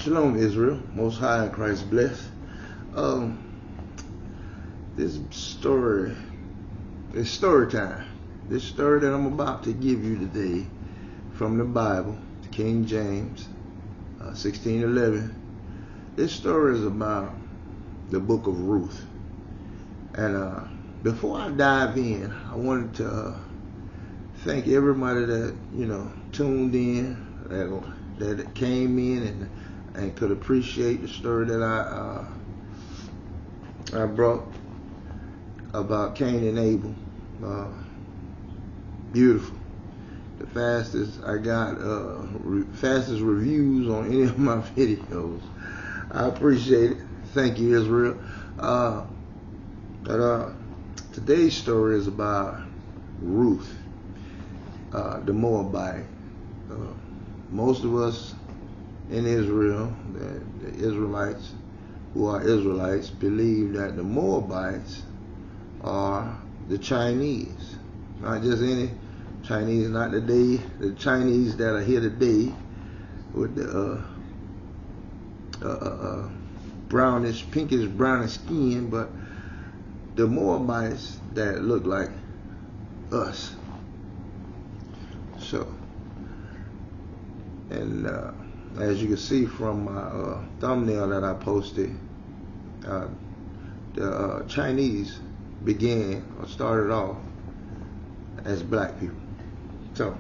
Shalom, Israel. Most High in Christ bless. This story, it's story time. This story that I'm about to give you today from the Bible, King James, 1611. This story is about the Book of Ruth. And before I dive in, I wanted to thank everybody that tuned in, that came in and could appreciate the story that I brought about Cain and Abel. Beautiful. The fastest I got, fastest reviews on any of my videos. I appreciate it. Thank you, Israel. Today's story is about Ruth, the Moabite. Most of us in Israel, the Israelites who are Israelites, believe that the Moabites are the Chinese. Not just any Chinese, not the Chinese that are here today with the brownish, pinkish, brownish skin, but the Moabites that look like us. So, and as you can see from my thumbnail that I posted, the Chinese began or started off as black people. So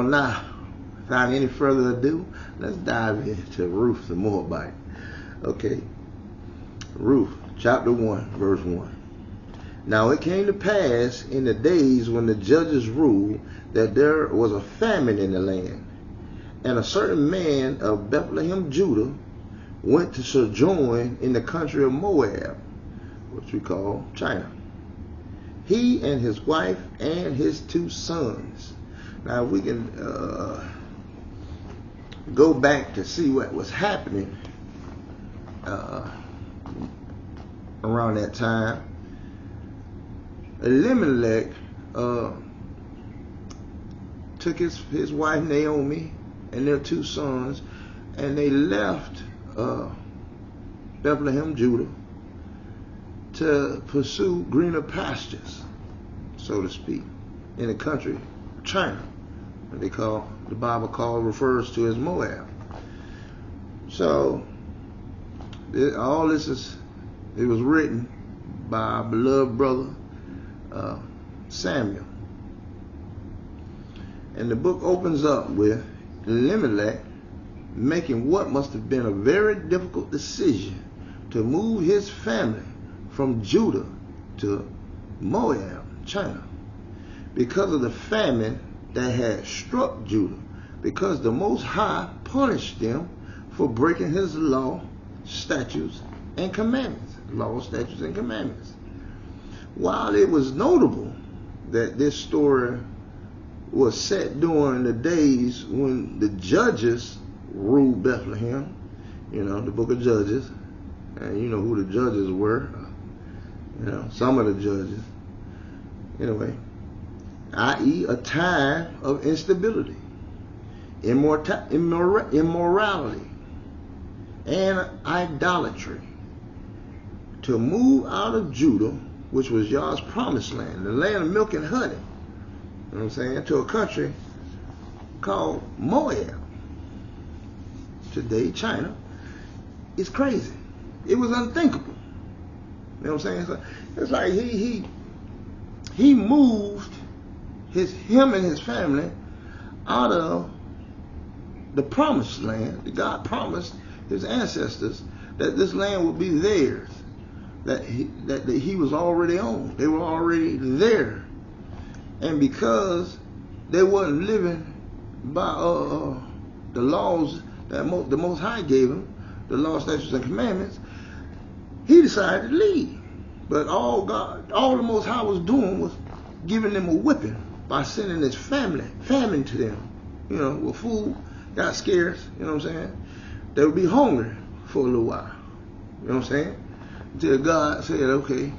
now, without any further ado, let's dive into Ruth the Moabite. Okay, Ruth chapter 1 verse 1. Now it came to pass in the days when the judges ruled that there was a famine in the land, and a certain man of Bethlehem, Judah, went to sojourn in the country of Moab, which we call China. He and his wife and his 2 sons. Now we can go back to see what was happening around that time. Elimelech took his wife Naomi and their 2 sons, and they left Bethlehem, Judah, to pursue greener pastures, so to speak, in the country of China, what the Bible refers to as Moab. So all this it was written by our beloved brother Samuel. And the book opens up with Elimelech making what must have been a very difficult decision to move his family from Judah to Moab, China, because of the famine that had struck Judah, because the Most High punished them for breaking his law, statutes, and commandments. Law, statutes, and commandments. While it was notable that this story was set during the days when the judges ruled Bethlehem, the book of Judges, and you know who the judges were, some of the judges, anyway, i.e. a time of instability, immorality, and idolatry. To move out of Judah, which was Yah's promised land, the land of milk and honey, to a country called Moab, today China, is crazy. It was unthinkable. So it's like he moved him and his family out of the promised land that God promised his ancestors, that this land would be theirs, that he was already on. They were already there. And because they wasn't living by the laws that the Most High gave him, the law, statutes, and commandments, he decided to leave. But all the Most High was doing was giving them a whipping by sending his famine to them. When food got scarce, they would be hungry for a little while. Until God said, okay,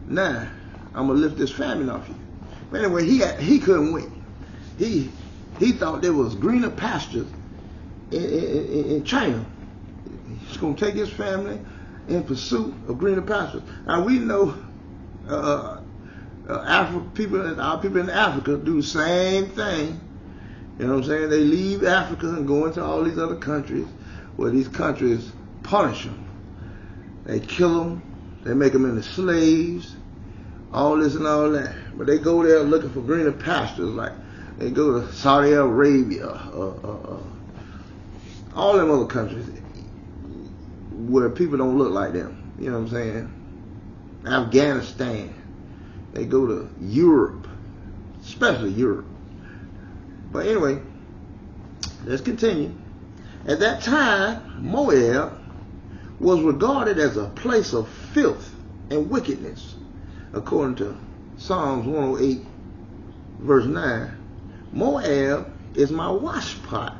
now I'm going to lift this famine off you. But anyway, he couldn't wait. He thought there was greener pastures in China. He's going to take his family in pursuit of greener pastures. Now we know our people in Africa do the same thing. You know what I'm saying? They leave Africa and go into all these other countries where these countries punish them. They kill them. They make them into slaves. All this and all that. But they go there looking for greener pastures. Like they go to Saudi Arabia, all them other countries where people don't look like them. You know what I'm saying? Afghanistan. They go to Europe, especially Europe. But anyway, let's continue. At that time, Moab was regarded as a place of filth and wickedness. According to Psalms 108, verse 9, Moab is my washpot.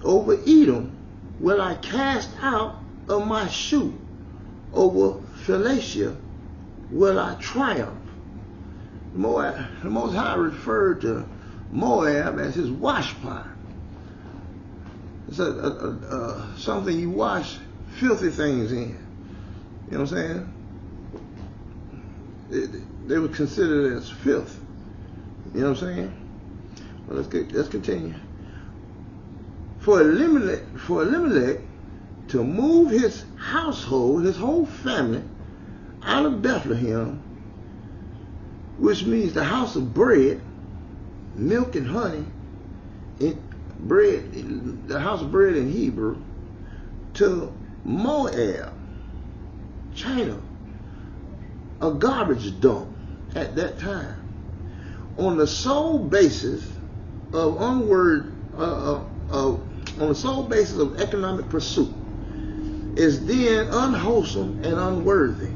Over Edom will I cast out of my shoe. Over Philistia will I triumph. Moab, the Most High referred to Moab as his washpot. It's something you wash filthy things in. You know what I'm saying? They were considered as filth. You know what I'm saying? Well, let's continue. For Elimelech to move his household, his whole family, out of Bethlehem, which means the house of bread, milk and honey, the house of bread in Hebrew, to Moab, China, a garbage dump at that time, on the sole basis of economic pursuit, is then unwholesome and unworthy.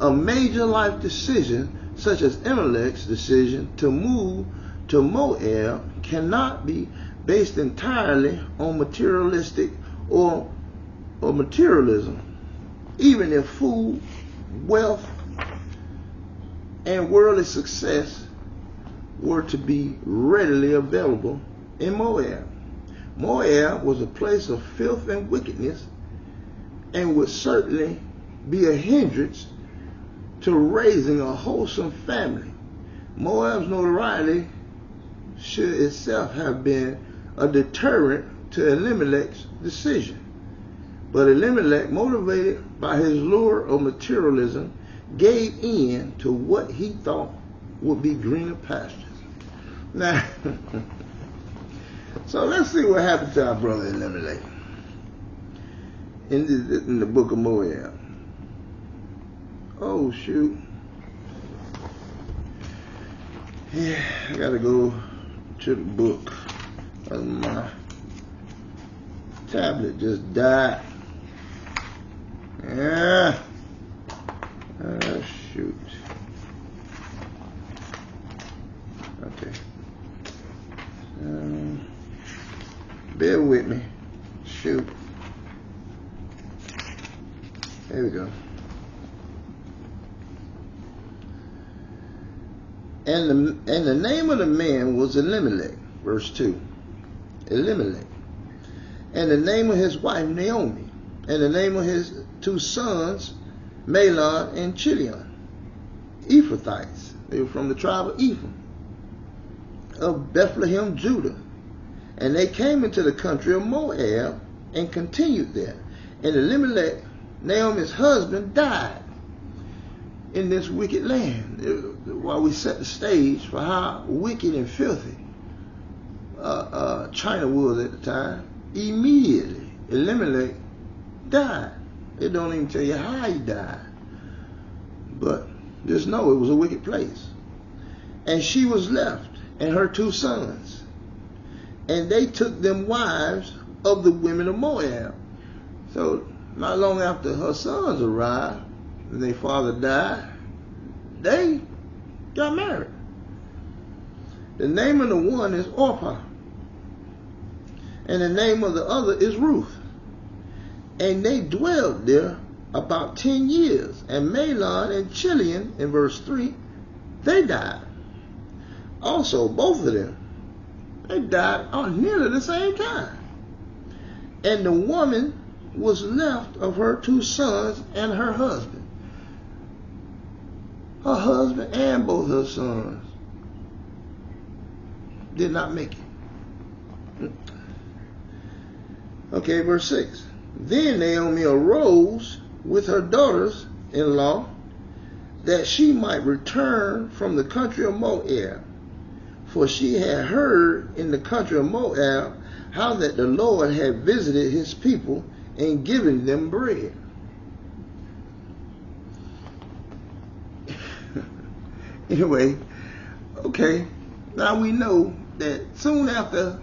A major life decision, such as Elimelech's decision to move to Moab, cannot be based entirely on materialistic or materialism, even if food, wealth, and worldly success were to be readily available in Moab. Moab was a place of filth and wickedness, and would certainly be a hindrance to raising a wholesome family. Moab's notoriety should itself have been a deterrent to Elimelech's decision. But Elimelech, motivated by his lure of materialism, gave in to what he thought would be greener pastures. Now, so let's see what happened to our brother Elimelech in the book of Moab. Oh, shoot. Yeah, I gotta go to the book. My tablet just died. Yeah. Oh, shoot. Okay. Bear with me. Shoot. There we go. And the name of the man was Elimelech, verse 2. Elimelech. And the name of his wife Naomi. And the name of his two sons, Mahlon and Chilion, Ephrathites. They were from the tribe of Ephraim, of Bethlehem, Judah. And they came into the country of Moab and continued there. And Elimelech, Naomi's husband, died in this wicked land. While we set the stage for how wicked and filthy China was at the time, immediately Elimelech died. It don't even tell you how he died, but just know it was a wicked place. And she was left, and her two sons, and they took them wives of the women of Moab. So not long after her sons arrived and their father died, they got married. The name of the one is Orpah, and the name of the other is Ruth. And they dwelled there about 10 years. And Mahlon and Chilion, in verse 3, they died. Also, both of them, They died on nearly the same time. And the woman was left of her 2 sons and her husband. Her husband and both her sons did not make it. Okay, verse 6. Then Naomi arose with her daughters-in-law that she might return from the country of Moab. For she had heard in the country of Moab how that the Lord had visited his people and given them bread. Anyway, okay, now we know that soon after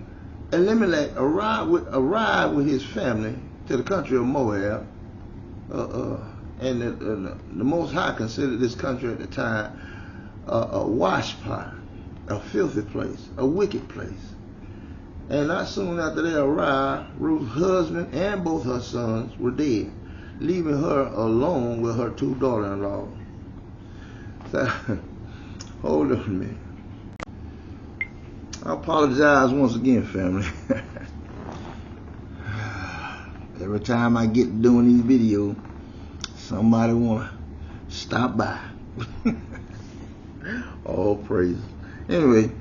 Elimelech arrived with his family to the country of Moab, and the Most High considered this country at the time a wash pot, a filthy place, a wicked place. And not soon after they arrived, Ruth's husband and both her sons were dead, leaving her alone with her 2 daughters-in-law. So, hold on a minute. I apologize once again, family. Every time I get to doing these videos, somebody want to stop by. All praise. Anyway,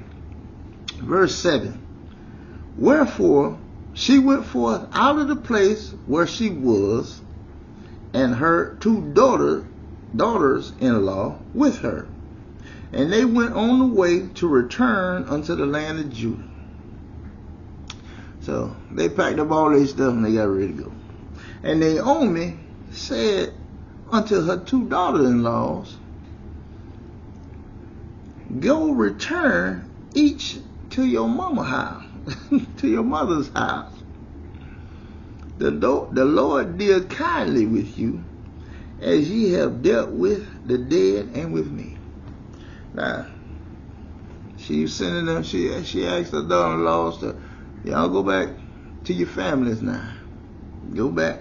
verse 7. Wherefore she went forth out of the place where she was, and her 2 daughters-in-law with her. And they went on the way to return unto the land of Judah. So they packed up all their stuff and they got ready to go. And Naomi said unto her 2 daughters-in-laws, Go return each to your mama's house, to your mother's house. The Lord deal kindly with you, as ye have dealt with the dead and with me. Now, she was sending them, she asked her daughter-in-laws to, y'all go back to your families now. Go back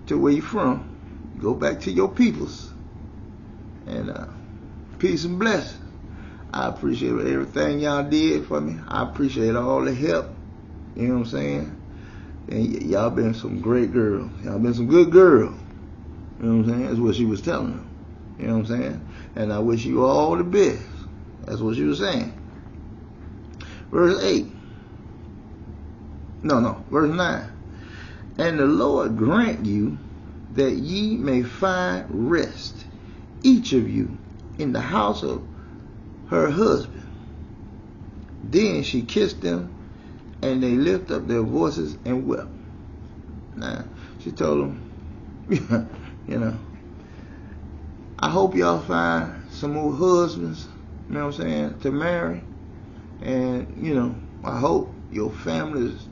to where you from. Go back to your peoples. And peace and blessings. I appreciate everything y'all did for me. I appreciate all the help. You know what I'm saying? And y'all been some great girls. Y'all been some good girls. You know what I'm saying? That's what she was telling them. You know what I'm saying? And I wish you all the best. That's what she was saying. Verse 8. Verse 9. And the Lord grant you that ye may find rest, each of you, in the house of her husband. Then she kissed them, and they lifted up their voices and wept. Now, she told them, you know, I hope y'all find some more husbands, you know what I'm saying, to marry. And, you know, I hope your families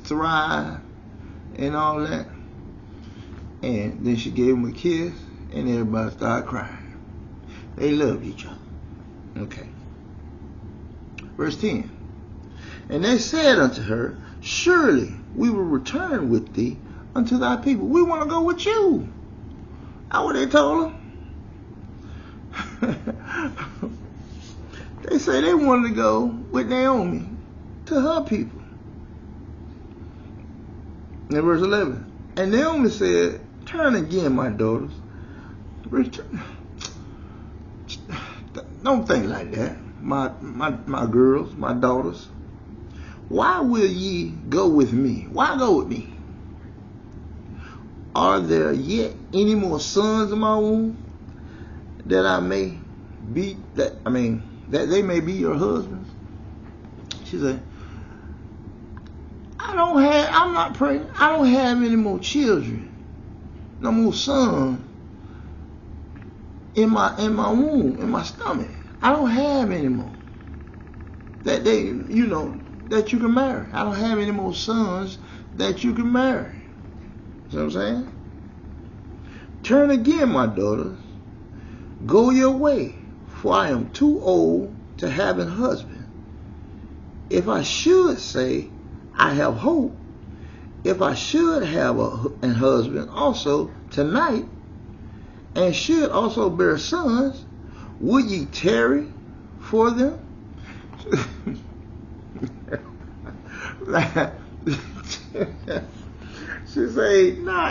thrive and all that. And then she gave him a kiss, and everybody started crying. They loved each other. Okay. Verse 10. And they said unto her, Surely we will return with thee unto thy people. We want to go with you. That's what they told her. They say they wanted to go with Naomi to her people. In verse 11. And Naomi said, Turn again, my daughters. Return. Don't think like that, my girls, my daughters. Why will ye go with me? Why go with me? Are there yet any more sons in my womb that that they may be your husbands? She said, I'm not pregnant. I don't have any more children, no more sons in my womb, in my stomach. I don't have any more that that you can marry. I don't have any more sons that you can marry. You know what I'm saying? Turn again, my daughters. Go your way, for I am too old to have a husband. If I should say, I have hope, if I should have a husband also tonight, and should also bear sons, would ye tarry for them? She say, now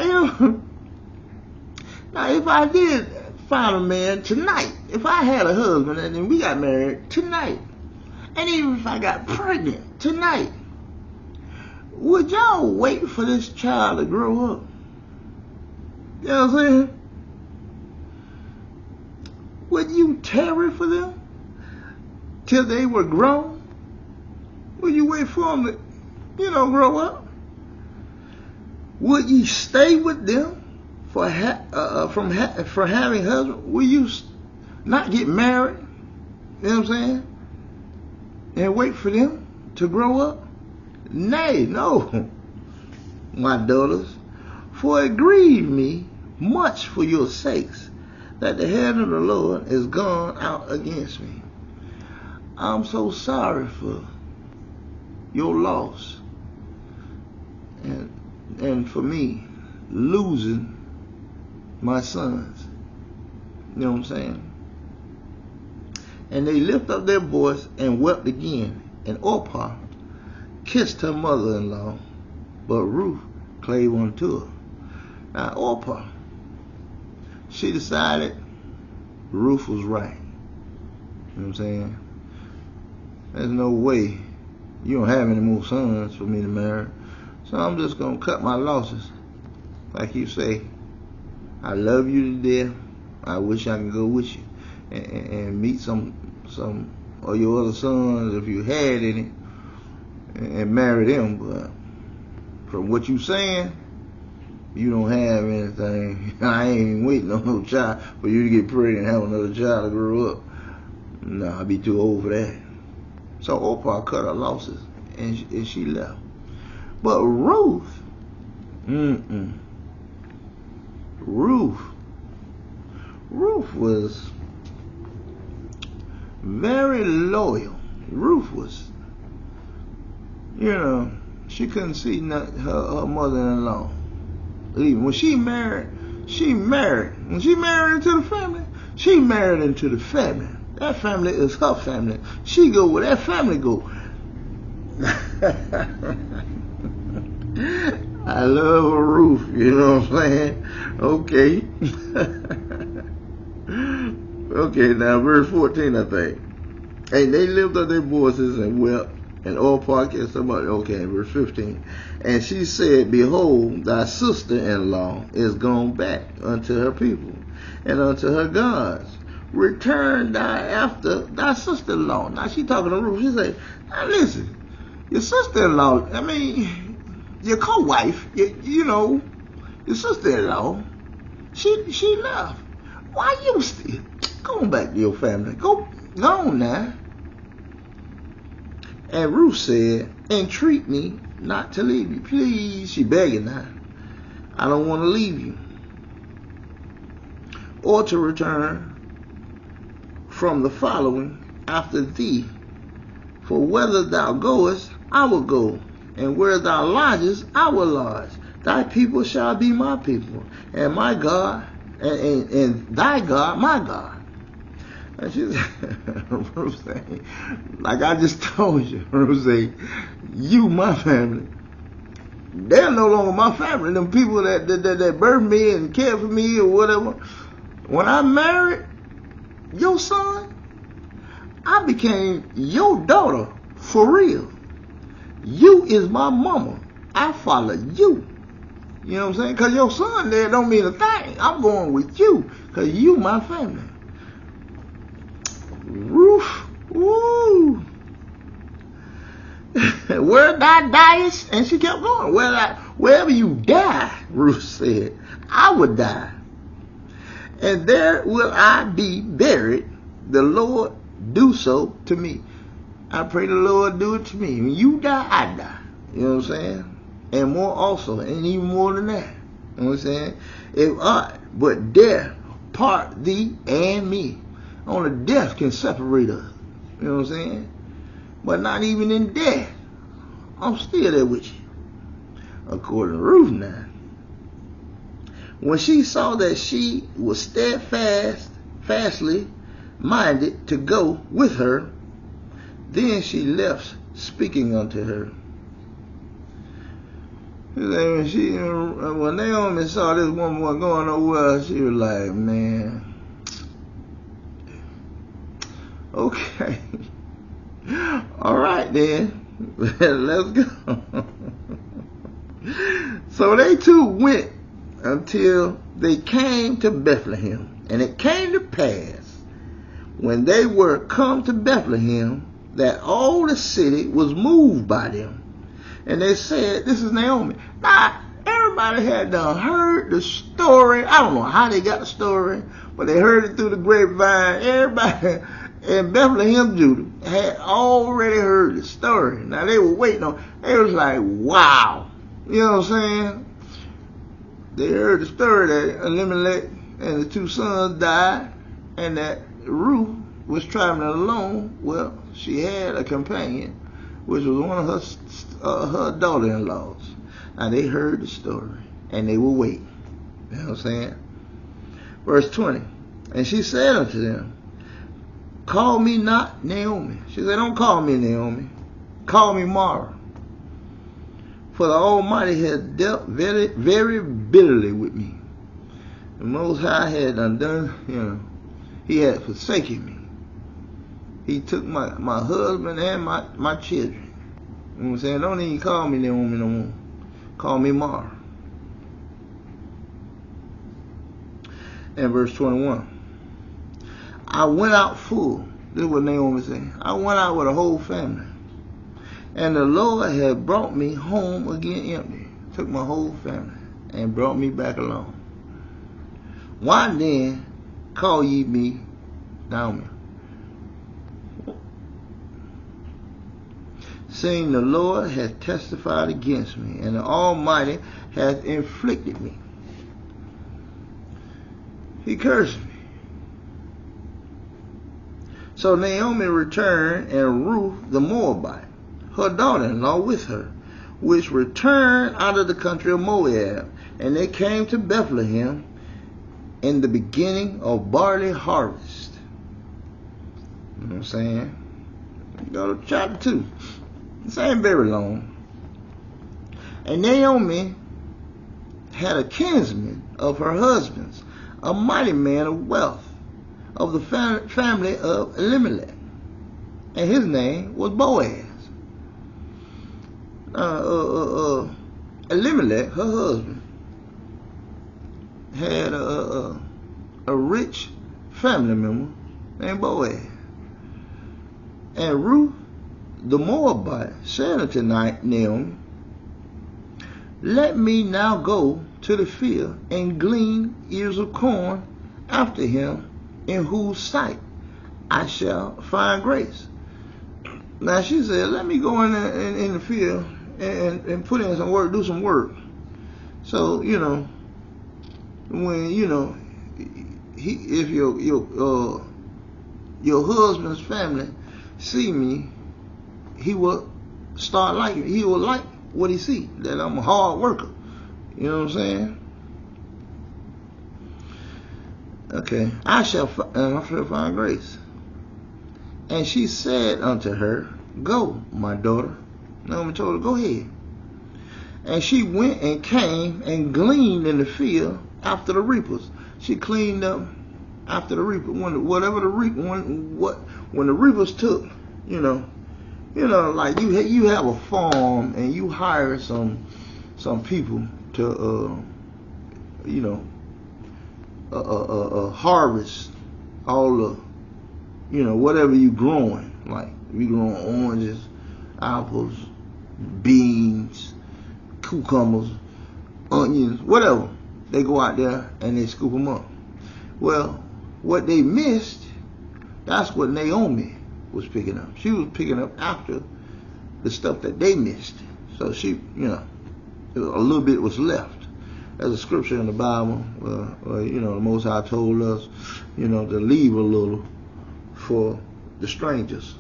if I did find a man tonight, if I had a husband and then we got married tonight, and even if I got pregnant tonight, would y'all wait for this child to grow up? You know what I'm saying? Would you tarry for them till they were grown? Would you wait for them to, grow up? Would you stay with them for having husband? Will you not get married? You know what I'm saying? And wait for them to grow up? Nay, no, my daughters, for it grieved me much for your sakes that the hand of the Lord is gone out against me. I'm so sorry for your loss and for me losing my sons. You know what I'm saying? And they lift up their voice and wept again. And Orpah kissed her mother-in-law, but Ruth clave unto her. Now Orpah, she decided Ruth was right. You know what I'm saying? There's no way you don't have any more sons for me to marry, so I'm just gonna cut my losses. Like you say, I love you to death. I wish I could go with you and meet some of your other sons if you had any, and marry them. But from what you saying, you don't have anything. I ain't waiting on no child for you to get pregnant and have another child to grow up. No, I'll be too old for that. So Orpah cut her losses and she left. But Ruth, Ruth was very loyal. Ruth was, she couldn't see her mother-in-law. Even when she married. When she married into the family, she married into the family. That family is her family. She go where that family go. I love a Ruth, you know what I'm saying? Okay. Okay, now verse 14, I think. And they lifted up their voices and wept, and Orpah kissed somebody. Okay, verse 15. And she said, behold, thy sister-in-law is gone back unto her people and unto her gods. Return thou after thy sister-in-law. Now she talking to Ruth. She said, now listen, your sister-in-law, your co-wife, your sister-in-law, she left. Why you still? Go on back to your family. Go on now. And Ruth said, entreat me not to leave you. Please, she begging now. I don't want to leave you. Or to return from the following after thee. For whether thou goest, I will go, and where thou lodgest, I will lodge. Thy people shall be my people, and my God, and thy God, my God. And she said, Ruth said, like I just told you, Ruth said, you, my family, they're no longer my family. Them people that birthed me and cared for me or whatever. When I married your son, I became your daughter for real. You is my mama. I follow you. You know what I'm saying? Because your son there don't mean a thing. I'm going with you because you my family. Ruth, woo. Where thou diest, and she kept going. Wherever you die, Ruth said, I would die. And there will I be buried. The Lord do so to me. I pray the Lord do it to me. When you die, I die. You know what I'm saying? And more also, and even more than that. You know what I'm saying? If I, but death part thee and me. Only death can separate us. You know what I'm saying? But not even in death, I'm still there with you. According to Ruth now. When she saw that she was steadfastly minded to go with her, then she left speaking unto her. When Naomi saw this woman was going nowhere, she was like, man, okay. All right then, let's go. So they two went until they came to Bethlehem. And it came to pass, when they were come to Bethlehem, that all the city was moved by them. And they said, this is Naomi. Now, everybody had done heard the story. I don't know how they got the story, but they heard it through the grapevine. Everybody in Bethlehem, Judah, had already heard the story. Now, they were waiting on, they was like, wow. You know what I'm saying? They heard the story that Elimelech and the two sons died, and that Ruth was traveling alone. Well, she had a companion, which was one of her daughter-in-laws. Now, they heard the story, and they were waiting. You know what I'm saying? Verse 20. And she said unto them, call me not Naomi. She said, don't call me Naomi. Call me Mara. For the Almighty has dealt very, very bitterly with me. The Most High had undone, he had forsaken me. He took my husband and my children. You know what I'm saying? Don't even call me Naomi no more. Call me Mara. And verse 21. I went out full. This is what Naomi said. I went out with a whole family. And the Lord had brought me home again empty. Took my whole family and brought me back alone. Why then call ye me Naomi? Saying the Lord hath testified against me, and the Almighty hath inflicted me. He cursed me. So Naomi returned, and Ruth the Moabite, her daughter-in-law, with her, which returned out of the country of Moab, and they came to Bethlehem in the beginning of barley harvest. You know what I'm saying? Go to chapter 2. This ain't very long. And Naomi had a kinsman of her husband's, a mighty man of wealth, of the family of Elimelech, and his name was Boaz. Elimelech, her husband, had a rich family member named Boaz. And Ruth the Moabite said unto Naomi, let me now go to the field and glean ears of corn after him, in whose sight I shall find grace. Now she said, let me go in the field and put in some work, do some work. So, when, if your husband's family see me, he will start liking me. He will like what he see, that I'm a hard worker. You know what I'm saying? Okay. I shall find grace. And she said unto her, go, my daughter. Naomi told her, go ahead. And she went and came and gleaned in the field after the reapers. She cleaned up after the reaper. When the reapers took, like you have a farm and you hire some people to harvest all the whatever you growing. Like we growing oranges, apples, beans, cucumbers, onions, whatever. They go out there and they scoop them up. Well, what they missed, that's what Naomi was picking up. She was picking up after the stuff that they missed. So she, a little bit was left. There's a scripture in the Bible where the Most High told us, to leave a little for the strangers.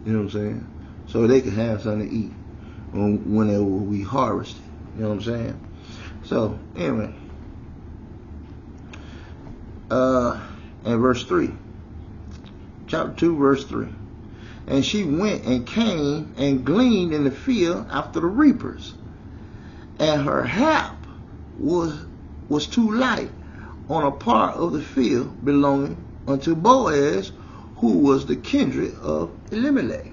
You know what I'm saying? So they could have something to eat whenever we harvest it. You know what I'm saying? So, anyway. And verse 3. Chapter 2, verse 3. And she went and came and gleaned in the field after the reapers. and her hap was too light on a part of the field belonging unto Boaz, who was the kindred of Elimelech.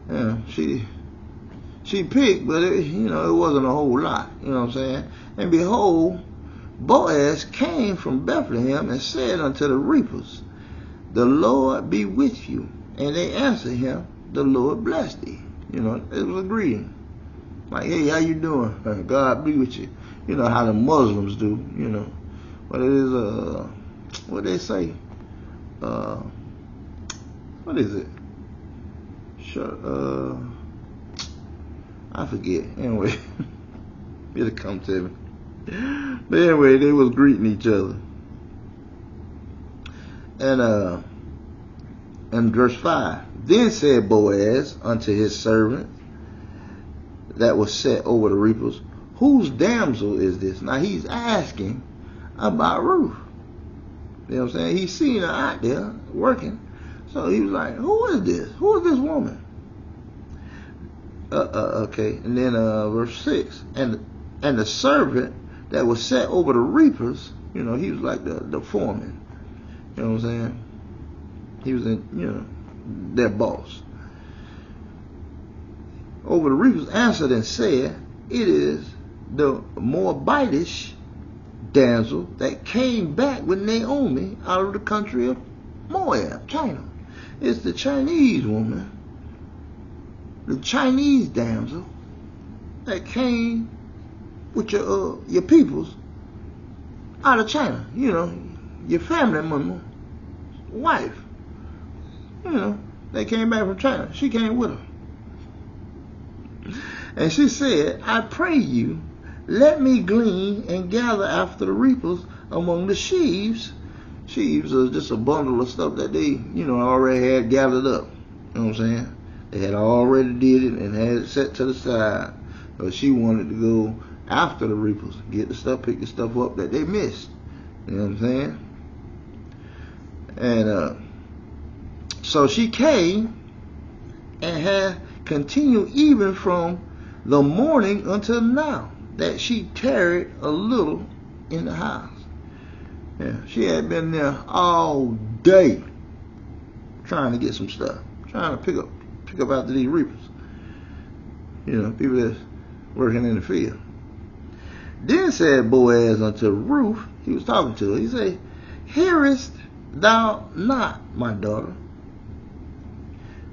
Yeah, she picked, but it wasn't a whole lot. You know what I'm saying? And behold, Boaz came from Bethlehem and said unto the reapers, the Lord be with you. And they answered him, the Lord bless thee. It was a greeting. Like, hey, how you doing? God be with you. You know how the Muslims do, But it is, what they say? What is it? Sure, I forget. Anyway, it'll come to me. But anyway, they was greeting each other. And verse 5, then said Boaz unto his servant that was set over the reapers, whose damsel is this? Now he's asking about Ruth. You know what I'm saying? He's seen her out there working. So he was like, who is this? Who is this woman? Okay. And then verse 6, and the servant that was set over the reapers, he was like the foreman. You know what I'm saying? He was their boss. Over the reapers answered and said, it is the Moabitish damsel that came back with Naomi out of the country of Moab, China. It's the Chinese woman, the Chinese damsel that came with your peoples out of China. Your family member, wife. They came back from China. She came with her. And she said, I pray you, let me glean and gather after the reapers among the sheaves. Sheaves are just a bundle of stuff that they, already had gathered up. You know what I'm saying? They had already did it and had it set to the side. But she wanted to go after the reapers, get the stuff, pick the stuff up that they missed. You know what I'm saying? And so she came and had continued even from the morning until now, that she tarried a little in the house. Yeah, she had been there all day trying to get some stuff, trying to pick up after these reapers. People that's working in the field. Then said Boaz unto Ruth, he was talking to her, he said, hearest thou not, my daughter?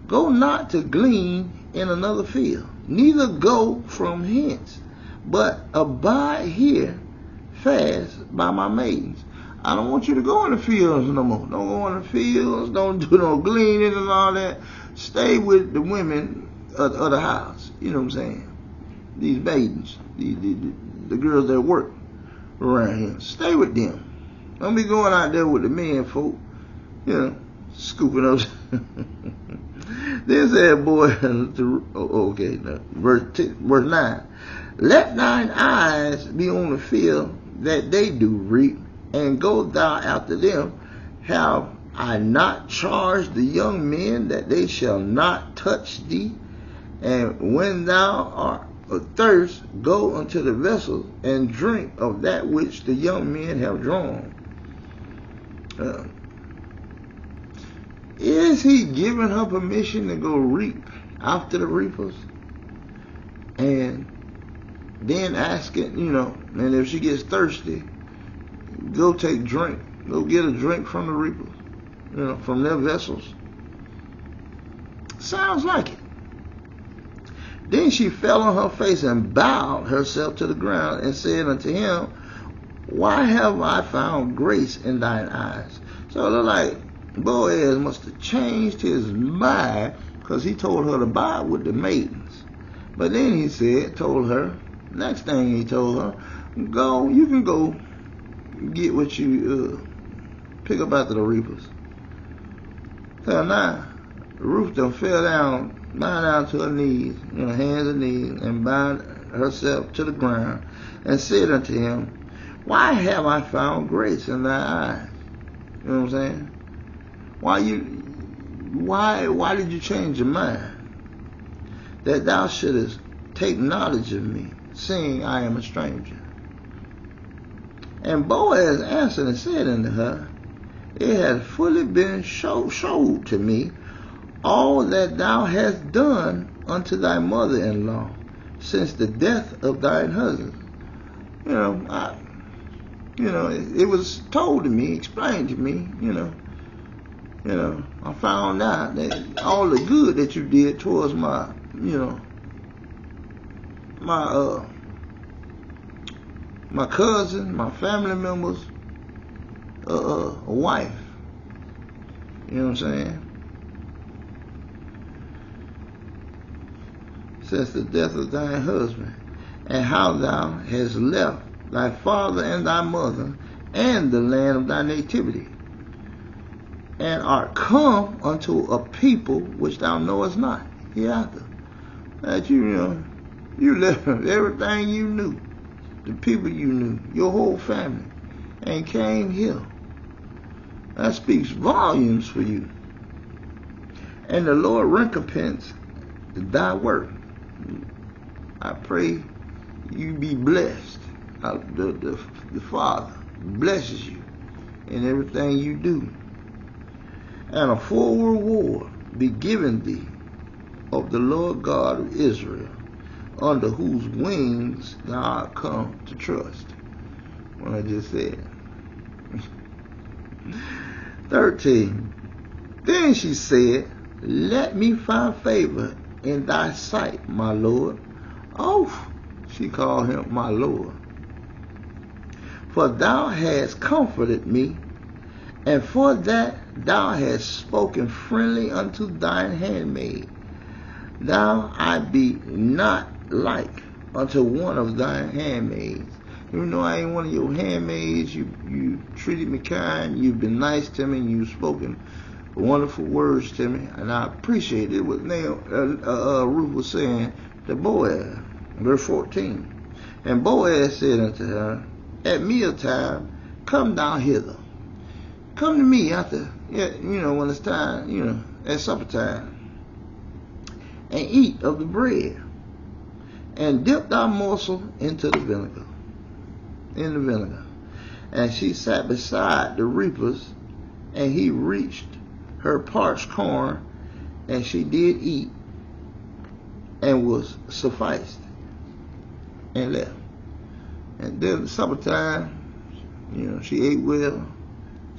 Go not to glean in another field, neither go from hence, but abide here fast by my maidens. I don't want you to go in the fields no more. Don't go in the fields, don't do no gleaning and all that. Stay with the women of the house. You know what I'm saying? These maidens, the girls that work around here. Stay with them. Don't be going out there with the men folk, scooping up. Then said Boaz verse 9, let thine eyes be on the field that they do reap, and go thou after them. Have I not charged the young men that they shall not touch thee? And when thou art athirst, go unto the vessels and drink of that which the young men have drawn. Is he giving her permission to go reap after the reapers? And then asking, and if she gets thirsty, go take drink. Go get a drink from the reapers, from their vessels. Sounds like it. Then she fell on her face and bowed herself to the ground and said unto him, why have I found grace in thine eyes? So it looked like Boaz must have changed his mind, because he told her to abide with the maidens. But then he told her, next thing he told her, go, you can go get what you pick up after the reapers. So now, Ruth done fell down, bow down to her knees, hands and knees, and bowed herself to the ground, and said unto him, why have I found grace in thy eyes? You know what I'm saying? Why did you change your mind? That thou shouldest take knowledge of me, seeing I am a stranger? And Boaz answered and said unto her, It hath fully been showed to me all that thou hast done unto thy mother-in-law since the death of thine husband. It was told to me, explained to me, I found out that all the good that you did towards my cousin, my family members, a wife. You know what I'm saying? Since the death of thine husband, and how thou hast left thy father and thy mother, and the land of thy nativity, and art come unto a people which thou knowest not hereafter. That you left everything you knew, the people you knew, your whole family, and came here. That speaks volumes for you. And the Lord recompense thy work. I pray you be blessed. The Father blesses you in everything you do. And a full reward be given thee of the Lord God of Israel, under whose wings thou art come to trust. What I just said. 13. Then she said, Let me find favor in thy sight, my Lord. Oh, she called him my Lord. For thou hast comforted me, and for that thou hast spoken friendly unto thine handmaid. Thou I be not like unto one of thine handmaids. Even though I ain't one of your handmaids, you treated me kind, you've been nice to me, and you've spoken wonderful words to me, and I appreciate it. What Ruth was saying to Boaz, verse 14. And Boaz said unto her, At mealtime, come down hither. Come to me after, when it's time, at supper time, and eat of the bread, and dip thy morsel into the vinegar. And she sat beside the reapers, and he reached her parched corn, and she did eat, and was sufficed, and left. And then supper time, she ate well,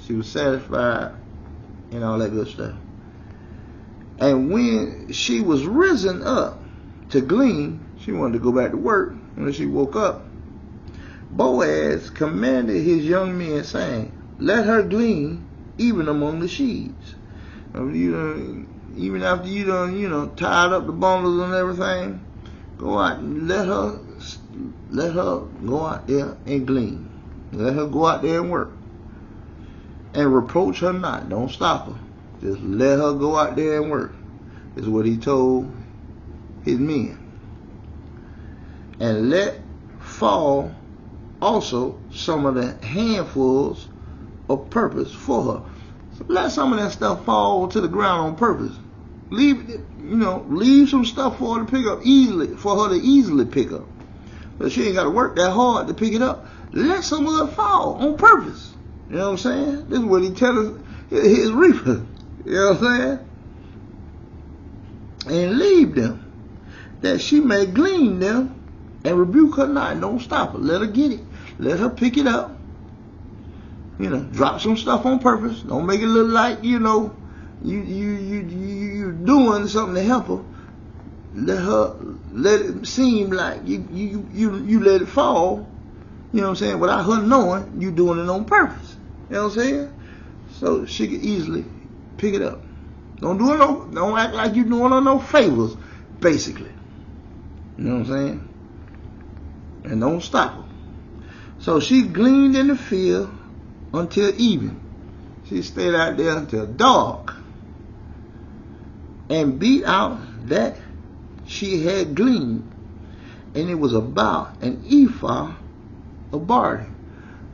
she was satisfied, and all that good stuff. And when she was risen up to glean, she wanted to go back to work. When she woke up, Boaz commanded his young men, saying, Let her glean even among the sheaves. Even after you done, tied up the bundles and everything, go out and let her go out there and glean. Let her go out there and work. And reproach her not. Don't stop her. Just let her go out there and work. Is what he told his men. And let fall also some of the handfuls of purpose for her. So let some of that stuff fall to the ground on purpose. Leave some stuff for her to pick up easily, for her to easily pick up. But she ain't got to work that hard to pick it up. Let some of it fall on purpose. You know what I'm saying? This is what he tells his reapers. You know what I'm saying? And leave them, that she may glean them, and rebuke her not. Don't stop her. Let her get it. Let her pick it up. Drop some stuff on purpose. Don't make it look like, you doing something to help her. Let it seem like you let it fall. You know what I'm saying? Without her knowing you doing it on purpose. You know what I'm saying? So she could easily pick it up. Don't act like you're doing her no favors, basically. You know what I'm saying? And don't stop her. So she gleaned in the field until even. She stayed out there until dark, and beat out that she had gleaned, and it was about an ephah of barley.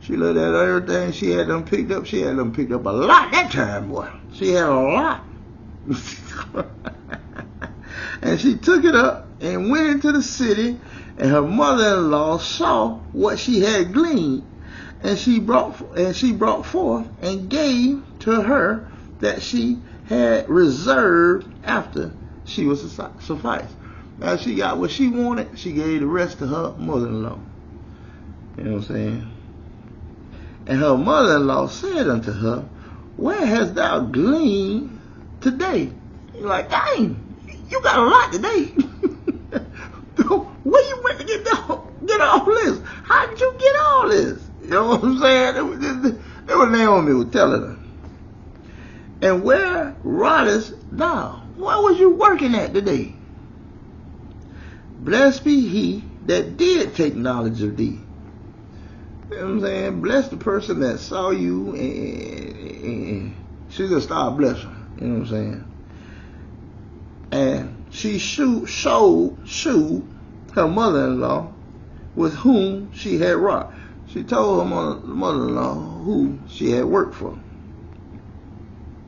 She looked at everything she had them picked up. She had them picked up a lot that time, boy. She had a lot. And she took it up and went into the city, and her mother-in-law saw what she had gleaned, and she brought forth and gave to her that she had reserved after she was sufficed. Now she got what she wanted, she gave the rest to her mother-in-law. You know what I'm saying? And her mother-in-law said unto her, where hast thou gleaned today? You're like, dang, you got a lot today. Where you went to get all this? How did you get all this? You know what I'm saying? That was Naomi was telling her. And where rottest thou? Where was you working at today? Blessed be he that did take knowledge of thee. You know what I'm saying? Bless the person that saw you, and she's going to start blessing. You know what I'm saying? And she showed her mother-in-law with whom she had wrought. She told her mother-in-law who she had worked for.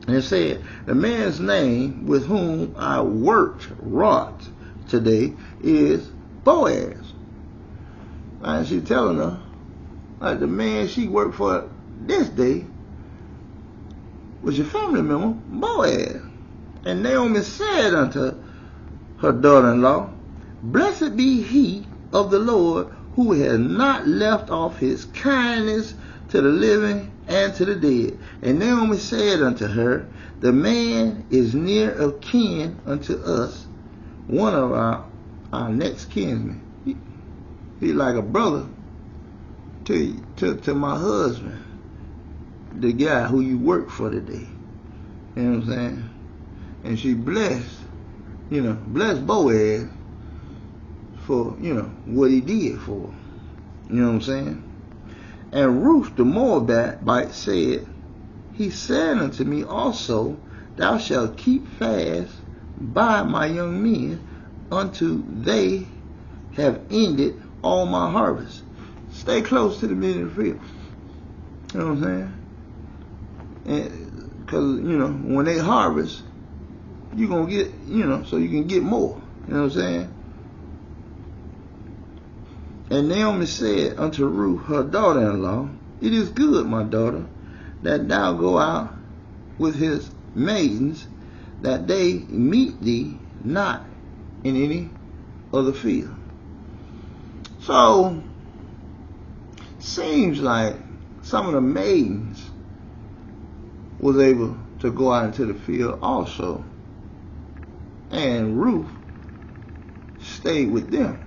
And said, the man's name with whom I wrought today is Boaz. And she's telling her, like, the man she worked for this day was your family member, Boaz. And Naomi said unto her daughter-in-law, blessed be he of the Lord, who has not left off his kindness to the living and to the dead. And Naomi said unto her, the man is near of kin unto us, one of our next kinsmen. He like a brother to my husband, the guy who you work for today. You know what I'm saying? And she blessed Boaz for, what he did for her. You know what I'm saying? And Ruth the Moabite said, he said unto me also, thou shalt keep fast by my young men unto they have ended all my harvest. Stay close to the men in the field. You know what I'm saying? Because, when they harvest, you're going to get, so you can get more. You know what I'm saying? And Naomi said unto Ruth, her daughter-in-law, it is good, my daughter, that thou go out with his maidens, that they meet thee not in any other field. So, seems like some of the maidens was able to go out into the field also. And Ruth stayed with them,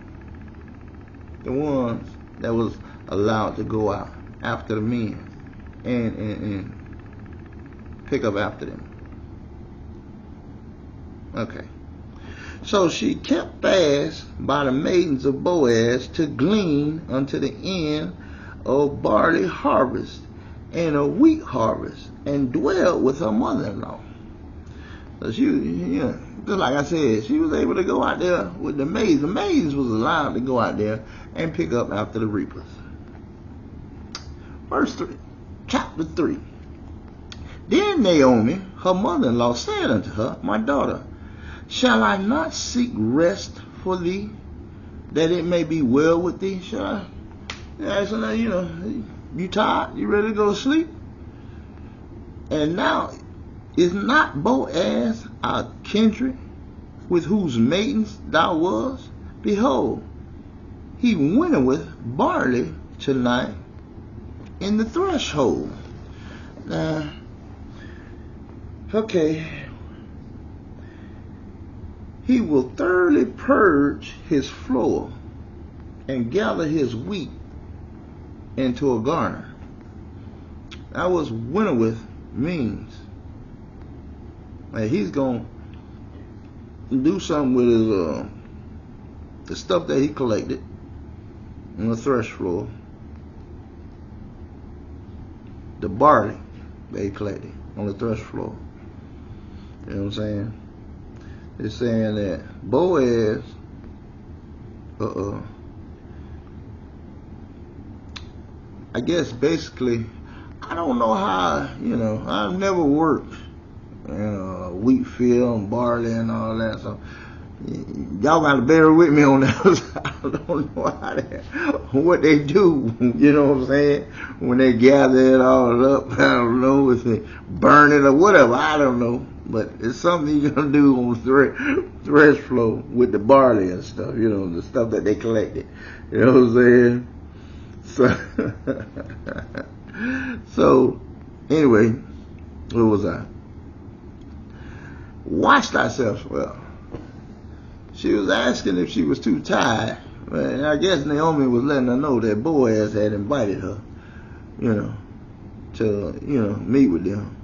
the ones that was allowed to go out after the men and pick up after them. Okay. So she kept fast by the maidens of Boaz to glean unto the end of barley harvest and a wheat harvest, and dwelled with her mother-in-law. So she, just like I said, she was able to go out there with the maids. The maids was allowed to go out there and pick up after the reapers. Verse 3, chapter 3. Then Naomi, her mother-in-law, said unto her, my daughter, shall I not seek rest for thee, that it may be well with thee? Shall I? Yeah, so you tired? You ready to go to sleep? And now, is not Boaz our kindred, with whose maidens thou wast? Behold, he winnoweth barley tonight in the threshold. Now, okay. He will thoroughly purge his floor and gather his wheat into a garner. That was winnoweth means. Like, he's going to do something with his the stuff that he collected on the thresh floor, the barley that he collected on the thresh floor. You know what I'm saying? It's saying that Boaz, I guess basically, I don't know how, I've never worked in a wheat field and barley and all that. So Y'all got to bear with me on that. I don't know what they do, you know what I'm saying, when they gather it all up. I don't know if they burn it or whatever. I don't know. But it's something you're going to do on the thresh floor with the barley and stuff, you know, the stuff that they collected. You know what I'm saying? So anyway, where was I? Wash thyself well. She was asking if she was too tired. And I guess Naomi was letting her know that Boaz had invited her, you know, to, you know, meet with them.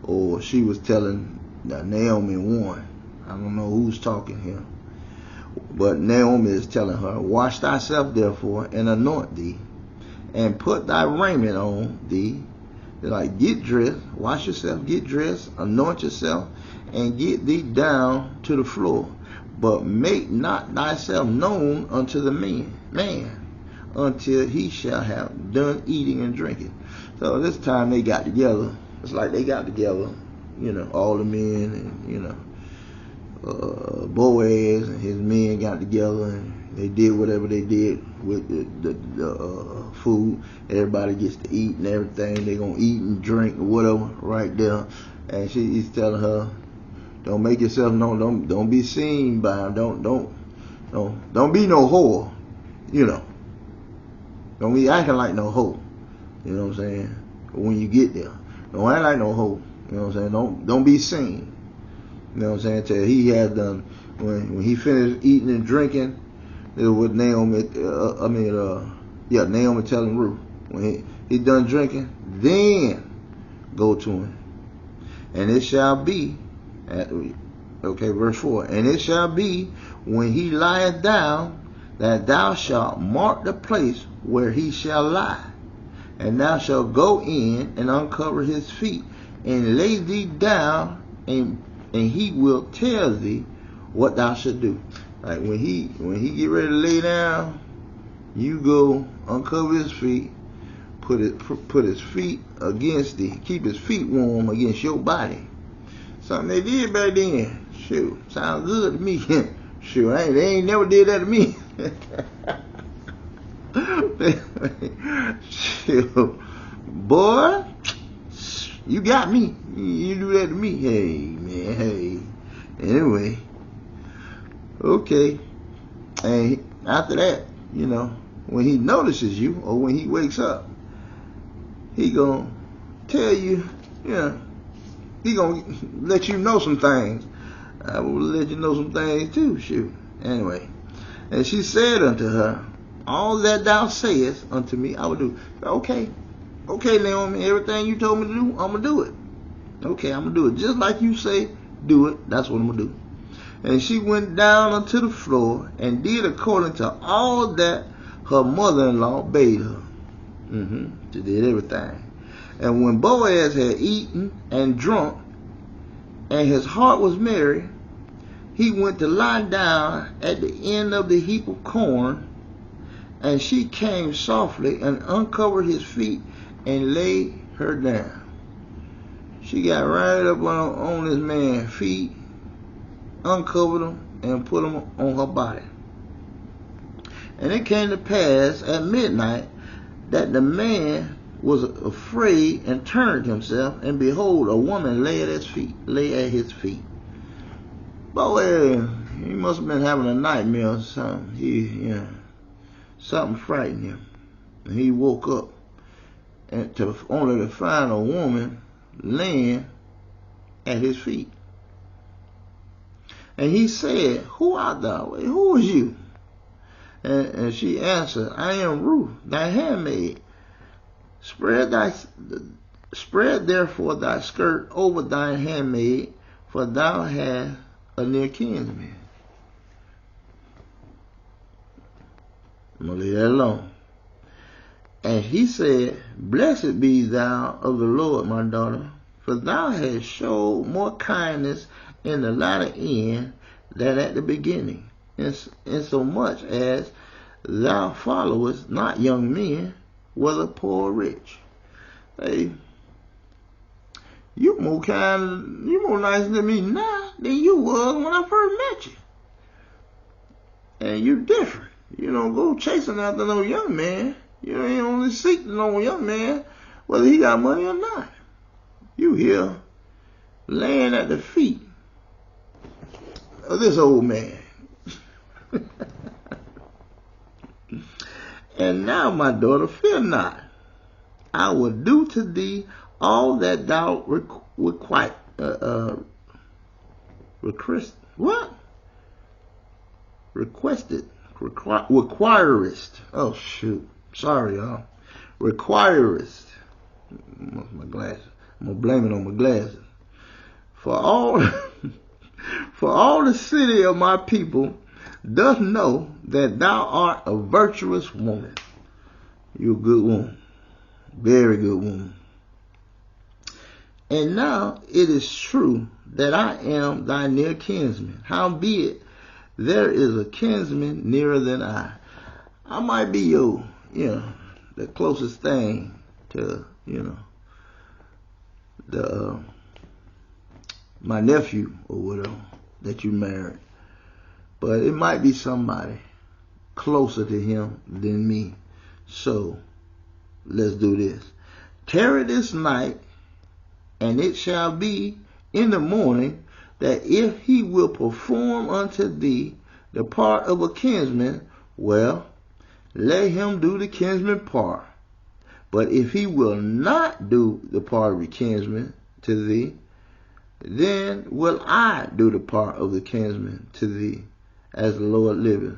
Or she was telling Naomi one. I don't know who's talking here. But Naomi is telling her, wash thyself therefore and anoint thee, and put thy raiment on thee. Like, get dressed, wash yourself, get dressed, anoint yourself, and get thee down to the floor. But make not thyself known unto the man, until he shall have done eating and drinking. So this time they got together. It's like they got together, you know, all the men, and, you know, Boaz and his men got together, and they did whatever they did with the food. Everybody gets to eat and everything. They're going to eat and drink or whatever right there. And he's telling her, don't make yourself known. Don't be seen by him. Don't be no whore. You know. Don't be acting like no hoe. You know what I'm saying? When you get there, don't act like no hoe. You know what I'm saying? Don't be seen. You know what I'm saying? Till he had done, when he finished eating and drinking, it was with Naomi. Naomi telling Ruth, when he done drinking, then go to him, and it shall be. Verse 4. And it shall be when he lieth down, that thou shalt mark the place where he shall lie, and thou shalt go in and uncover his feet, and lay thee down, and he will tell thee what thou should do. Like when he get ready to lay down, you go uncover his feet, put his feet against thee, keep his feet warm against your body. Something they did back then. Shoot, sounds good to me. Shoot, they ain't never did that to me. Shoot, boy, you got me. You do that to me. Hey, man, hey. Anyway, okay. And after that, you know, when he notices you or when he wakes up, he gonna tell you, you know, he gonna let you know some things. I will let you know some things too. Shoot. Anyway, and she said unto her, all that thou sayest unto me, I will do. Okay, Naomi, everything you told me to do, I'm gonna do it. Okay, I'm gonna do it just like you say. Do it. That's what I'm gonna do. And she went down unto the floor and did according to all that her mother-in-law bade her. She did everything. And when Boaz had eaten and drunk, and his heart was merry, he went to lie down at the end of the heap of corn, and she came softly and uncovered his feet and laid her down. She got right up on this man's feet, uncovered them, and put them on her body. And it came to pass at midnight that the man was afraid and turned himself, and behold, a woman lay at his feet. Boy, he must have been having a nightmare or something. Something frightened him, and he woke up and only to find a woman laying at his feet. And he said, who art thou? Who is you? And she answered, I am Ruth, thy handmaid. Spread therefore thy skirt over thy handmaid, for thou hast a near kinsman. I'm going to leave that alone. And he said, blessed be thou of the Lord, my daughter, for thou hast showed more kindness in the latter end than at the beginning, insomuch as thou followest not young men, whether poor or rich. Hey, You more nice to me now than you was when I first met you. And you different. You don't go chasing after no young man. You ain't only seeking no young man, whether he got money or not. You here laying at the feet of this old man. And now, my daughter, fear not. I will do to thee all that thou requirest. Oh, shoot. Sorry, y'all. Requirest. My glasses. I'm going to blame it on my glasses. For all the city of my people doth know that thou art a virtuous woman. You're a good woman. Very good woman. And now it is true that I am thy near kinsman. Howbeit, there is a kinsman nearer than I. I might be your, the closest thing to, my nephew or whatever that you married. But it might be somebody closer to him than me. So, let's do this. Tarry this night, and it shall be in the morning that if he will perform unto thee the part of a kinsman, well, let him do the kinsman part. But if he will not do the part of the kinsman to thee, then will I do the part of the kinsman to thee, as the Lord liveth.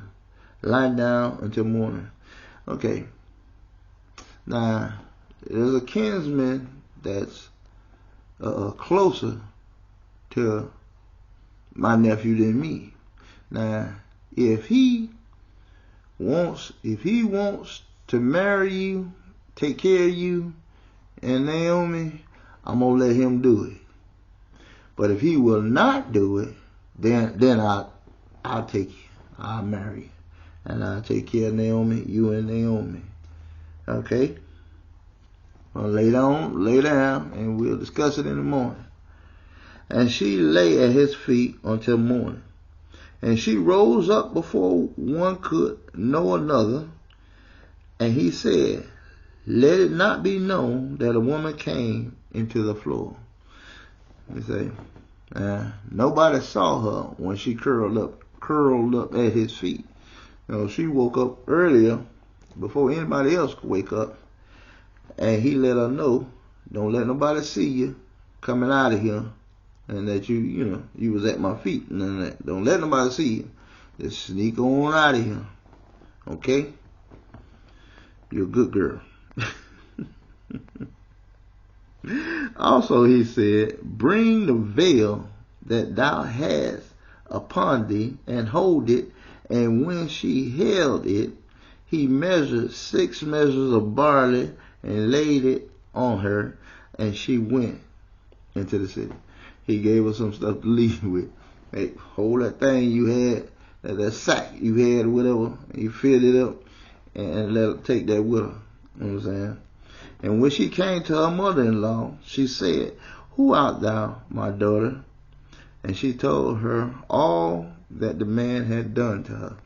Lie down until morning. Okay. Now, there's a kinsman that's closer to my nephew than me. Now, if he wants to marry you, take care of you and Naomi, I'm gonna let him do it. But if he will not do it, then I'll take you. I'll marry you. And I'll take care of Naomi, you and Naomi. Okay? Well, lay down, and we'll discuss it in the morning. And she lay at his feet until morning. And she rose up before one could know another. And he said, let it not be known that a woman came into the floor. You say, nobody saw her when she curled up at his feet. She woke up earlier before anybody else could wake up. And he let her know, don't let nobody see you coming out of here, and that you was at my feet. And don't let nobody see you. Just sneak on out of here. Okay? You're a good girl. Also he said, bring the veil that thou hast upon thee, and hold it. And when she held it, he measured 6 measures of barley, and laid it on her, and she went into the city. He gave her some stuff to leave with. Hey, hold that thing you had, that sack you had or whatever, and you filled it up, and let her take that with her. You know what I'm saying? And when she came to her mother-in-law, she said, who art thou, my daughter? And she told her all that the man had done to her.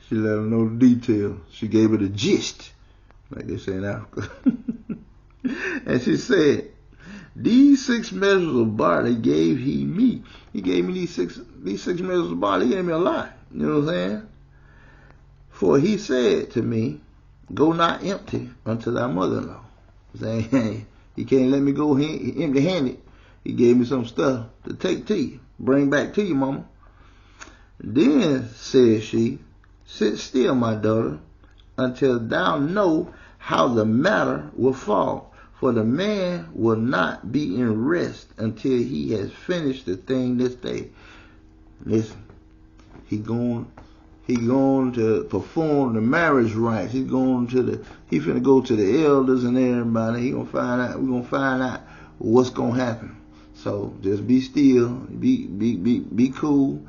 She let her know the details. She gave her the gist, like they say in Africa. And she said, these 6 measures of barley gave he me. He gave me these six measures of barley. He gave me a lot. You know what I'm saying? For he said to me, go not empty unto thy mother-in-law. Saying, hey, he can't let me go empty-handed. He gave me some stuff to take to you. Bring back to you, mama. Then said she, sit still, my daughter, until thou know how the matter will fall. For the man will not be in rest until he has finished the thing this day. Listen, he going to perform the marriage rites. He finna go to the elders and everybody. We're gonna find out what's gonna happen. So just be still, be cool.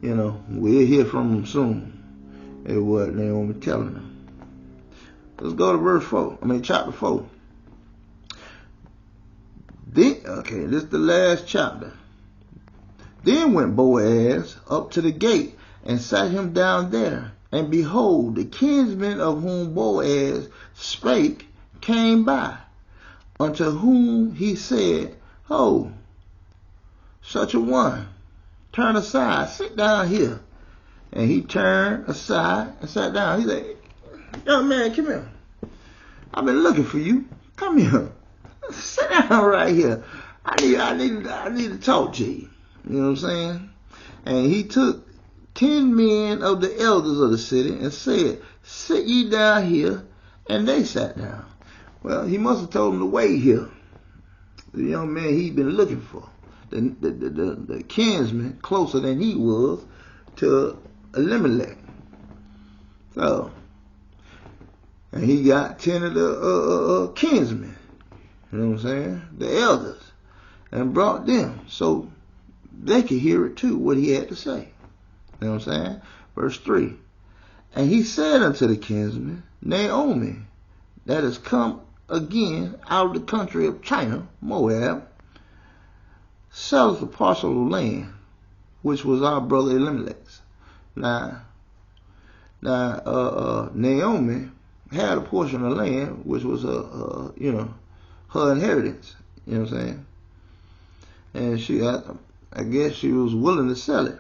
We'll hear from him soon. Is what Naomi telling them. Let's go to chapter 4. Okay, this is the last chapter. Then went Boaz up to the gate and sat him down there. And behold, the kinsman of whom Boaz spake came by, unto whom he said, Ho, such a one, turn aside, sit down here. And he turned aside and sat down. He said, young man, come here. I've been looking for you. Come here. Sit down right here. I need to talk to you. You know what I'm saying? And he took 10 men of the elders of the city and said, sit ye down here. And they sat down. Well, he must have told them to wait here. The young man he'd been looking for. The kinsman closer than he was to Elimelech. So, and he got 10 of the kinsmen, you know what I'm saying, the elders, and brought them so they could hear it too, what he had to say. You know what I'm saying? Verse 3. And he said unto the kinsman, Naomi, that is come again out of the country of China, Moab, selleth a parcel of land, which was our brother Elimelech's. Now, Naomi had a portion of land, which was her inheritance. You know what I'm saying? And I guess she was willing to sell it.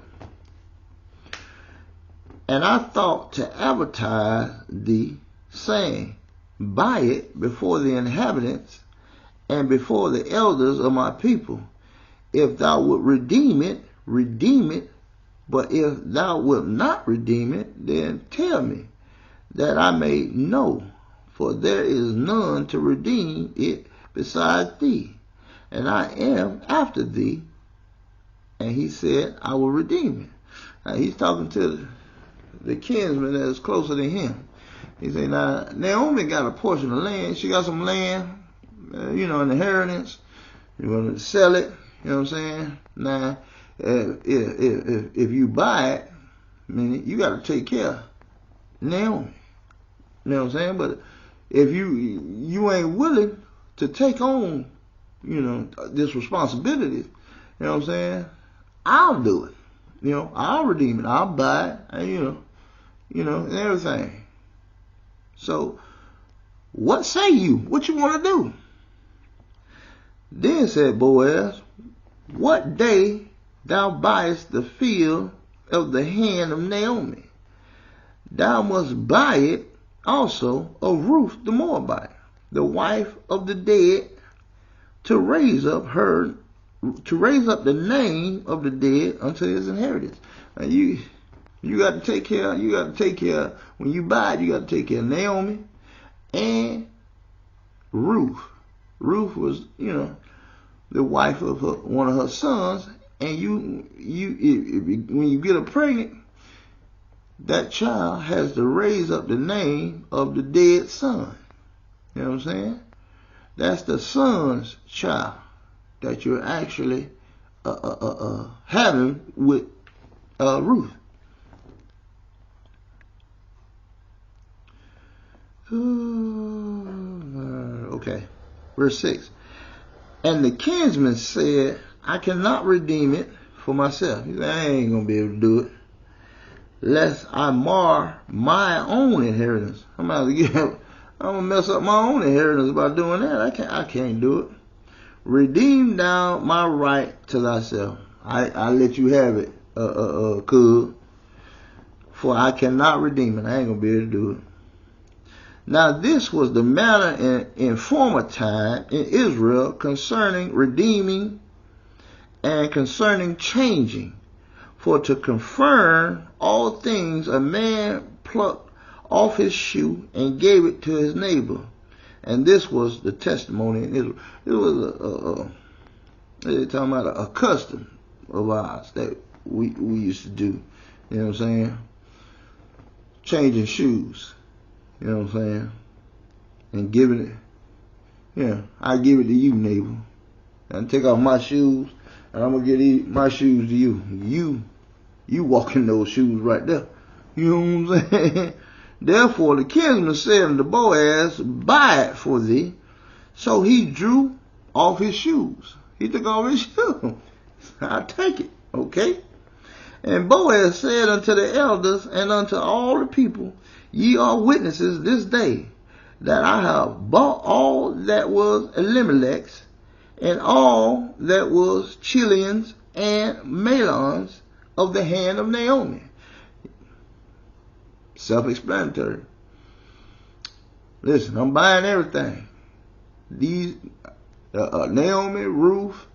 And I thought to advertise thee, saying, buy it before the inhabitants and before the elders of my people. If thou wilt redeem it, redeem it. But if thou wilt not redeem it, then tell me, that I may know, for there is none to redeem it beside thee, and I am after thee. And he said, I will redeem it. Now he's talking to the kinsman that is closer to him. He said, now Naomi got a portion of land. She got some land, an inheritance. You want to sell it, you know what I'm saying? Now, if you buy it, I mean, you got to take care of Naomi. You know what I'm saying? But if you ain't willing to take on, this responsibility, you know what I'm saying? I'll do it. I'll redeem it. I'll buy it. And, and everything. So, what say you? What you want to do? Then said Boaz, what day thou buyest the field of the hand of Naomi, thou must buy it also of Ruth the Moabite, the wife of the dead, to raise up the name of the dead unto his inheritance. And you got to take care. When you buy it, you got to take care of Naomi and Ruth. Ruth was, the wife of one of her sons. And when you get her pregnant, that child has to raise up the name of the dead son. You know what I'm saying? That's the son's child that you're actually having with Ruth. Okay, verse 6. And the kinsman said, I cannot redeem it for myself. He said, I ain't going to be able to do it, lest I mar my own inheritance. I'm going to mess up my own inheritance by doing that. I can't do it. Redeem thou my right to thyself. I let you have it, for I cannot redeem it. I ain't going to be able to do it. Now this was the manner in former time in Israel concerning redeeming and concerning changing. For to confirm all things, a man plucked off his shoe and gave it to his neighbor. And this was the testimony in Israel. It was they're talking about a custom of ours that we used to do. You know what I'm saying? Changing shoes. You know what I'm saying? And giving it. I give it to you, neighbor. And take off my shoes, and I'm going to give my shoes to you. You walk in those shoes right there. You know what I'm saying? Therefore the kinsman said unto Boaz, buy it for thee. So he drew off his shoes. He took off his shoes. I take it, okay? And Boaz said unto the elders and unto all the people, ye are witnesses this day that I have bought all that was Elimelech's and all that was Chilion's and Mahlon's of the hand of Naomi. Self-explanatory. Listen, I'm buying everything. These Naomi, Ruth,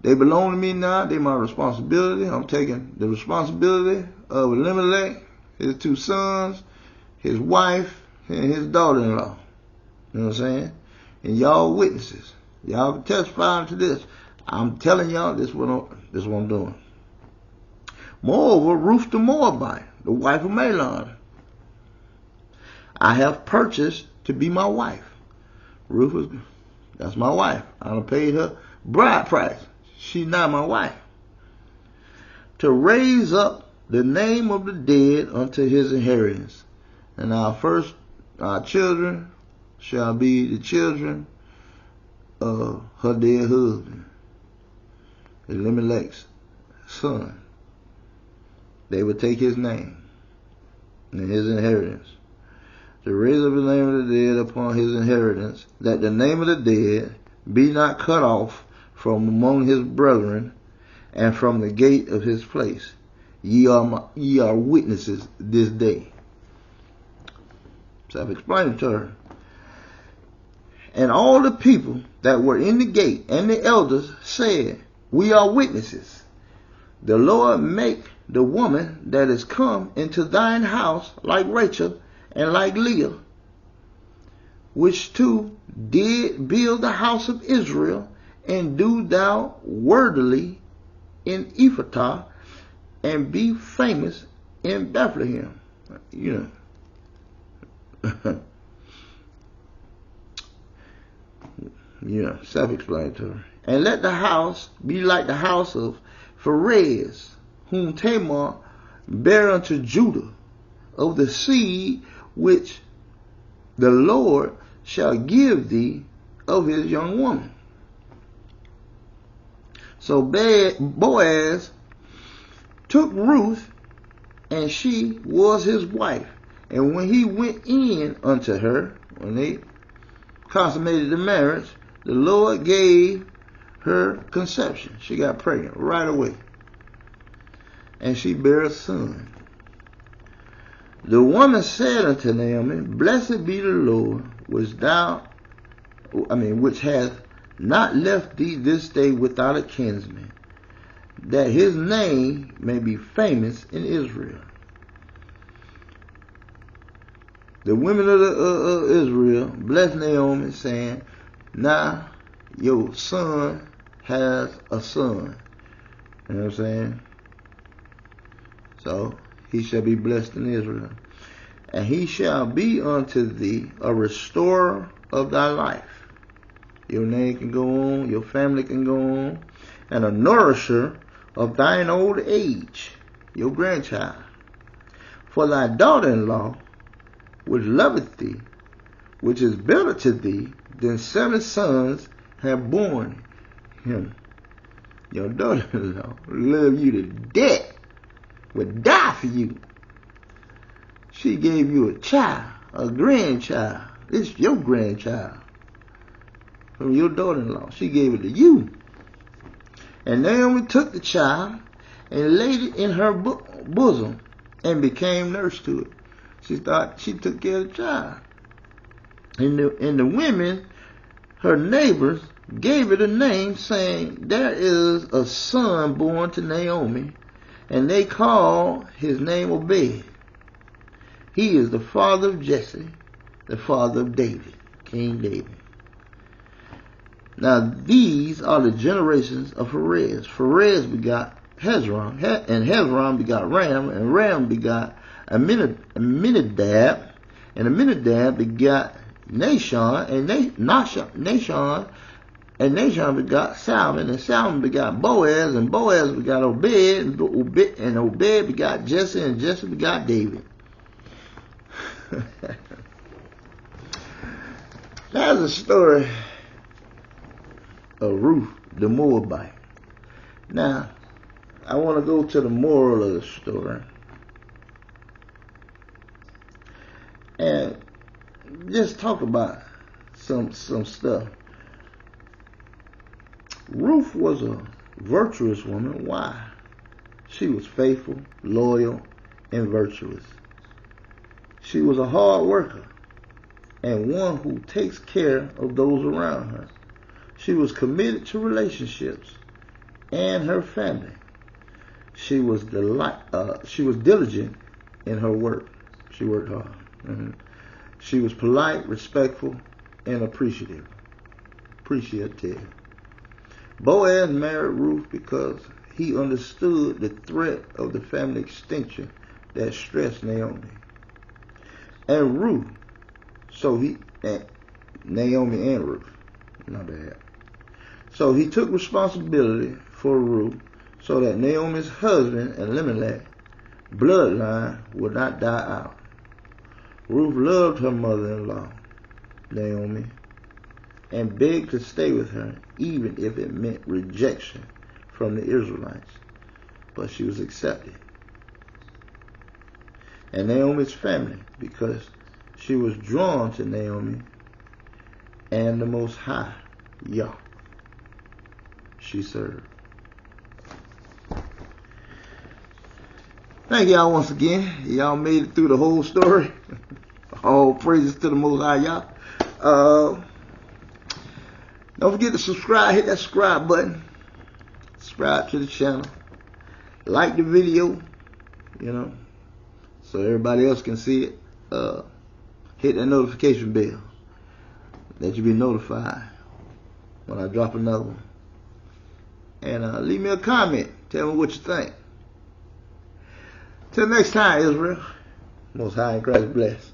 they belong to me now. They're my responsibility. I'm taking the responsibility of Elimelech, his 2 sons, his wife, and his daughter-in-law. You know what I'm saying? And y'all witnesses. Y'all can testify to this. I'm telling y'all this is what I'm doing. Moreover, Ruth the Moabite, the wife of Mahlon, I have purchased to be my wife. Ruth, that's my wife. I done paid her bride price. She's not my wife. To raise up the name of the dead unto his inheritance. And our children shall be the children of her dead husband, Elimelech's son. They would take his name and his inheritance. To raise up the name of the dead upon his inheritance, that the name of the dead be not cut off from among his brethren and from the gate of his place. Ye are witnesses this day. Self-explanatory. And all the people that were in the gate and the elders said, we are witnesses. The Lord make the woman that is come into thine house like Rachel and like Leah, which two did build the house of Israel, and do thou wordily in Ephratah, and be famous in Bethlehem. You know. Yeah, self-explanatory. And let the house be like the house of Pharez, whom Tamar bare unto Judah, of the seed which the Lord shall give thee of his young woman. So Boaz took Ruth, and she was his wife. And when he went in unto her, when they consummated the marriage, the Lord gave her conception. She got pregnant right away. And she bare a son. The woman said unto Naomi, blessed be the Lord, which hath not left thee this day without a kinsman, that his name may be famous in Israel. The women of Israel blessed Naomi, saying, now your son has a son. You know what I'm saying? So he shall be blessed in Israel. And he shall be unto thee a restorer of thy life. Your name can go on, your family can go on, and a nourisher of thine old age, your grandchild. For thy daughter-in-law, which loveth thee, which is better to thee than 7 sons, have borne him. Your daughter-in-law love you to death, would die for you. She gave you a child, a grandchild. It's your grandchild from your daughter-in-law. She gave it to you. And Naomi took the child and laid it in her bosom and became nurse to it. She thought she took care of the child. And the women, her neighbors, gave it a name, saying, there is a son born to Naomi, and they call his name Obed. He is the father of Jesse, the father of David, King David. Now these are the generations of Pharez. Pharez begot Hezron, and Hezron begot Ram, and Ram begot Aminadab, and Aminadab begot Nashon, and Nashon begot Salmon, and Salmon begot Boaz, and Boaz begot Obed, and Obed begot Jesse, and Jesse begot David. That's a story Ruth the Moabite. Now, I want to go to the moral of the story and just talk about some stuff. Ruth was a virtuous woman. Why? She was faithful, loyal, and virtuous. She was a hard worker and one who takes care of those around her. She was committed to relationships and her family. She was diligent in her work. She worked hard. She was polite, respectful, and appreciative. Boaz married Ruth because he understood the threat of the family extinction that stressed Naomi. And Ruth, Naomi and Ruth, not bad. So he took responsibility for Ruth so that Naomi's husband, Elimelech, bloodline would not die out. Ruth loved her mother-in-law, Naomi, and begged to stay with her, even if it meant rejection from the Israelites. But she was accepted. And Naomi's family, because she was drawn to Naomi and the Most High, Yah, she served. Thank y'all once again. Y'all made it through the whole story. All praises to the Most High, Yah. Don't forget to subscribe. Hit that subscribe button. Subscribe to the channel. Like the video, so everybody else can see it. Hit that notification bell that you be notified when I drop another one. And leave me a comment. Tell me what you think. Till next time, Israel. Most High in Christ bless.